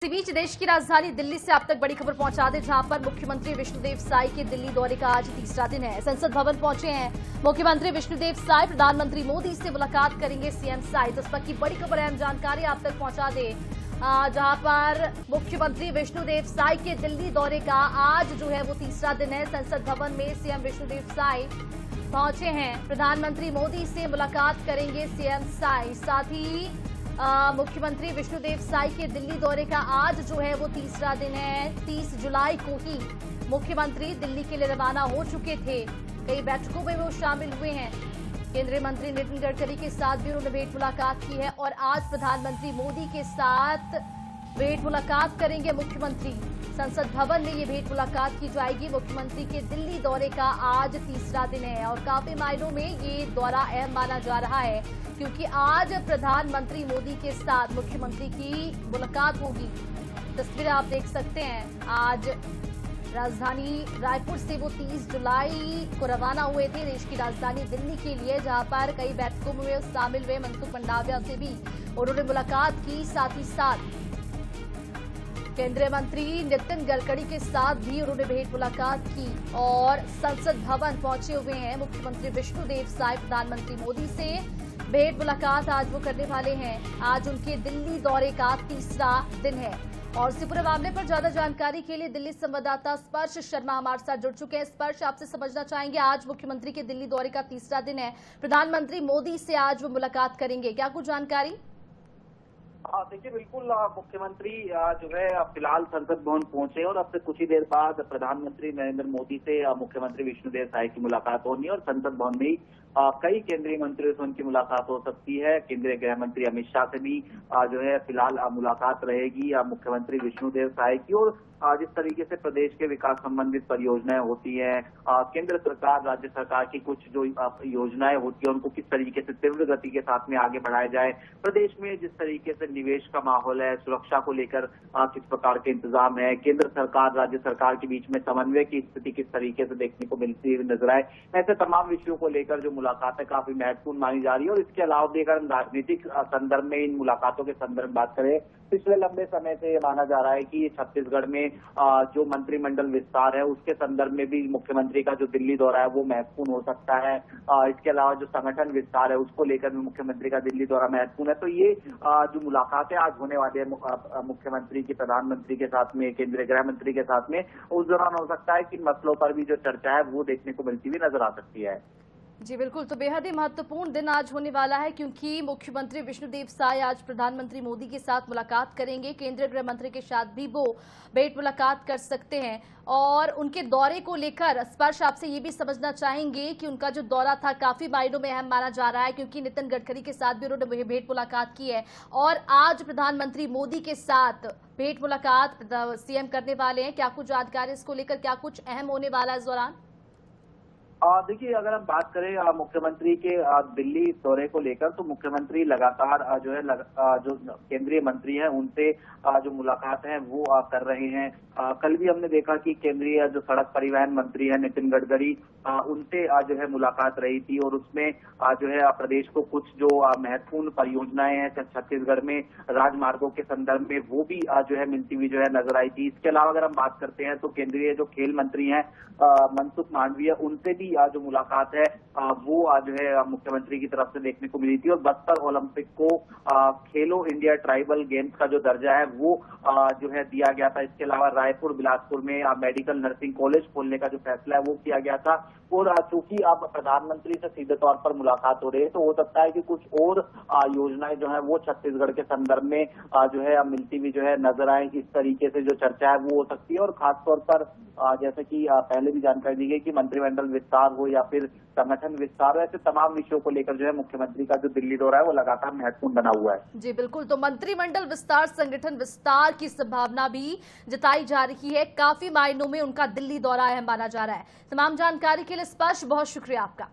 इसी बीच देश की राजधानी दिल्ली से आप तक बड़ी खबर पहुंचा दें, जहां पर मुख्यमंत्री विष्णुदेव साई के दिल्ली दौरे का आज तीसरा दिन है। संसद भवन पहुंचे हैं मुख्यमंत्री विष्णुदेव साई। प्रधानमंत्री मोदी से मुलाकात करेंगे सीएम साई। तो इस पर की बड़ी खबर, अहम जानकारी आप तक पहुंचा दें, जहां पर मुख्यमंत्री विष्णुदेव साई के दिल्ली दौरे का आज जो है वो तीसरा दिन है। संसद भवन में सीएम विष्णुदेव साई पहुंचे हैं। प्रधानमंत्री मोदी से मुलाकात करेंगे सीएम साई। साथ ही मुख्यमंत्री विष्णुदेव साई के दिल्ली दौरे का आज जो है वो तीसरा दिन है। 30 जुलाई को ही मुख्यमंत्री दिल्ली के लिए रवाना हो चुके थे। कई बैठकों में वो शामिल हुए हैं। केंद्रीय मंत्री नितिन गडकरी के साथ भी उन्होंने भेंट मुलाकात की है और आज प्रधानमंत्री मोदी के साथ भेंट मुलाकात करेंगे मुख्यमंत्री। संसद भवन में ये भेंट मुलाकात की जाएगी। मुख्यमंत्री के दिल्ली दौरे का आज तीसरा दिन है और काफी मायनों में ये दौरा अहम माना जा रहा है, क्योंकि आज प्रधानमंत्री मोदी के साथ मुख्यमंत्री की मुलाकात होगी। तस्वीरें आप देख सकते हैं। आज राजधानी रायपुर से वो 30 जुलाई को रवाना हुए थे देश की राजधानी दिल्ली के लिए, जहां पर कई बैठकों में शामिल हुए। मनसुख मंडाविया से भी उन्होंने मुलाकात की। साथ ही साथ केंद्रीय मंत्री नितिन गडकरी के साथ भी उन्होंने भेंट मुलाकात की और संसद भवन पहुंचे हुए हैं मुख्यमंत्री विष्णुदेव साई। प्रधानमंत्री मोदी से भेंट मुलाकात आज वो करने वाले हैं। आज उनके दिल्ली दौरे का तीसरा दिन है और इस पूरे मामले पर ज्यादा जानकारी के लिए दिल्ली संवाददाता स्पर्श शर्मा हमारे साथ जुड़ चुके हैं। स्पर्श, आपसे समझना चाहेंगे, आज मुख्यमंत्री के दिल्ली दौरे का तीसरा दिन है, प्रधानमंत्री मोदी से आज वो मुलाकात करेंगे, क्या कुछ जानकारी? देखिए, बिल्कुल मुख्यमंत्री जो है फिलहाल संसद भवन पहुंचे और अब से कुछ ही देर बाद प्रधानमंत्री नरेंद्र मोदी से मुख्यमंत्री विष्णुदेव साई की मुलाकात होनी है और संसद भवन में कई केंद्रीय मंत्रियों से उनकी मुलाकात हो सकती है। केंद्रीय गृह मंत्री अमित शाह से भी जो है फिलहाल मुलाकात रहेगी मुख्यमंत्री विष्णुदेव साई की। और जिस तरीके से प्रदेश के विकास संबंधित परियोजनाएं होती हैं, केंद्र सरकार राज्य सरकार की कुछ जो योजनाएं होती है उनको किस तरीके से तीव्र गति के साथ में आगे बढ़ाया जाए, प्रदेश में जिस तरीके से निवेश का माहौल है, सुरक्षा को लेकर किस प्रकार के इंतजाम है, केंद्र सरकार राज्य सरकार के बीच में समन्वय की स्थिति किस तरीके से देखने को मिलती हुई नजर आए, ऐसे तमाम विषयों को लेकर जो मुलाकातें काफी महत्वपूर्ण मानी जा रही है। और इसके अलावा भी अगर हम राजनीतिक संदर्भ में इन मुलाकातों के संदर्भ में बात करें, पिछले लंबे समय से ये माना जा रहा है कि छत्तीसगढ़ में जो मंत्रिमंडल विस्तार है उसके संदर्भ में भी मुख्यमंत्री का जो दिल्ली दौरा है वो महत्वपूर्ण हो सकता है। इसके अलावा जो संगठन विस्तार है उसको लेकर भी मुख्यमंत्री का दिल्ली दौरा महत्वपूर्ण है। तो ये जो मुलाकातें आज होने वाली है मुख्यमंत्री की प्रधानमंत्री के साथ में, केंद्रीय गृह मंत्री के साथ में, उस दौरान हो सकता है कि मसलों पर भी जो चर्चा है वो देखने को मिलती हुई नजर आ सकती है। जी बिल्कुल, तो बेहद ही महत्वपूर्ण दिन आज होने वाला है, क्योंकि मुख्यमंत्री विष्णुदेव साई आज प्रधानमंत्री मोदी के साथ मुलाकात करेंगे। केंद्रीय गृह मंत्री के साथ भी वो भेंट मुलाकात कर सकते हैं और उनके दौरे को लेकर स्पर्श आपसे ये भी समझना चाहेंगे कि उनका जो दौरा था काफी मायनों में अहम माना जा रहा है, क्योंकि नितिन गडकरी के साथ भी उन्होंने भेंट मुलाकात की है और आज प्रधानमंत्री मोदी के साथ भेंट मुलाकात सीएम करने वाले हैं। क्या कुछ जानकारी इसको लेकर, क्या कुछ अहम होने वाला है इस दौरान? देखिए, अगर हम बात करें मुख्यमंत्री के दिल्ली दौरे को लेकर, तो मुख्यमंत्री लगातार जो है जो केंद्रीय मंत्री हैं उनसे जो मुलाकात है वो कर रहे हैं। कल भी हमने देखा कि केंद्रीय जो सड़क परिवहन मंत्री है नितिन गडकरी, उनसे जो है मुलाकात रही थी और उसमें जो है प्रदेश को कुछ जो महत्वपूर्ण परियोजनाएं हैं छत्तीसगढ़ में राजमार्गों के संदर्भ में वो भी जो है मिलती हुई जो है नजर आई थी। इसके अलावा अगर हम बात करते हैं तो केंद्रीय जो खेल मंत्री हैं मनसुख मांडविया, उनसे भी जो मुलाकात है वो जो है मुख्यमंत्री की तरफ से देखने को मिली थी। और बस्तर ओलंपिक को खेलो इंडिया ट्राइबल गेम्स का जो दर्जा है वो जो है दिया गया था। इसके अलावा रायपुर बिलासपुर में मेडिकल नर्सिंग कॉलेज खोलने का जो फैसला है वो किया गया था। और चूंकि अब प्रधानमंत्री से सीधे तौर पर मुलाकात हो रही है तो हो सकता है कि कुछ और योजनाएं जो है वो छत्तीसगढ़ के संदर्भ में जो है मिलती हुई जो है नजर आए। इस तरीके से जो चर्चा है वो हो सकती है और खासतौर पर जैसे कि पहले भी जानकारी दी गई कि मंत्रिमंडल विस्तार हो या फिर संगठन विस्तार हो, ऐसे तमाम विषयों को लेकर जो है मुख्यमंत्री का जो दिल्ली दौरा है वो लगातार महत्वपूर्ण बना हुआ है। जी बिल्कुल, तो मंत्रिमंडल विस्तार, संगठन विस्तार की संभावना भी जताई जा रही है। काफी मायनों में उनका दिल्ली दौरा है माना जा रहा है। तमाम जानकारी के लिए स्पर्श बहुत शुक्रिया आपका।